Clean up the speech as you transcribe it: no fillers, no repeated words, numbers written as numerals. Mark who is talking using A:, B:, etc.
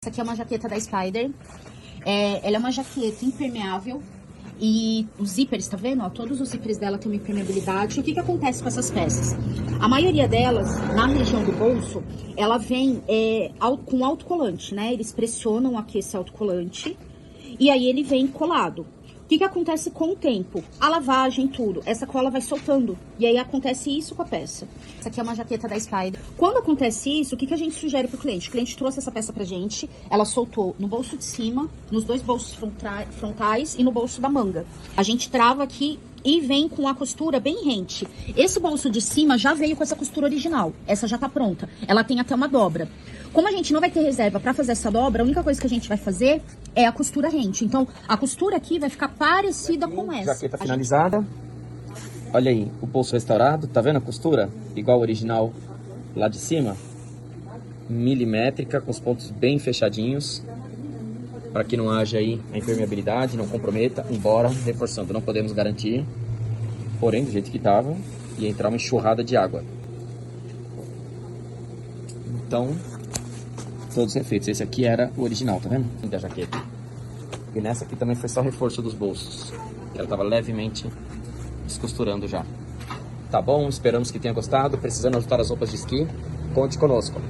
A: Essa aqui é uma jaqueta da Spider. Ela é uma jaqueta impermeável e os zíperes, tá vendo? Ó, todos os zíperes dela têm uma impermeabilidade. O que acontece com essas peças? A maioria delas, na região do bolso, ela vem com autocolante, né? Eles pressionam aqui esse autocolante e aí ele vem colado. O que acontece com o tempo? A lavagem, tudo. Essa cola vai soltando. E aí acontece isso com a peça. Essa aqui é uma jaqueta da Spider. Quando acontece isso, o que a gente sugere pro cliente? O cliente trouxe essa peça pra gente, ela soltou no bolso de cima, nos dois bolsos frontais e no bolso da manga. A gente trava aqui e vem com a costura bem rente. Esse bolso de cima já veio com essa costura original. Essa já tá pronta. Ela tem até uma dobra. Como a gente não vai ter reserva para fazer essa dobra, a única coisa que a gente vai fazer é a costura rente. Então, a costura aqui vai ficar parecida com essa.
B: Jaqueta finalizada. Olha aí, o bolso restaurado. Tá vendo a costura? Igual o original lá de cima. Milimétrica, com os pontos bem fechadinhos. Para que não haja aí a impermeabilidade, não comprometa. Embora, reforçando, não podemos garantir. Porém, do jeito que tava, ia entrar uma enxurrada de água. Então, todos refeitos. Esse aqui era o original, tá vendo? Da jaqueta. E nessa aqui também foi só reforço dos bolsos. Ela tava levemente descosturando já. Tá bom? Esperamos que tenha gostado. Precisando ajustar as roupas de esqui? Conte conosco.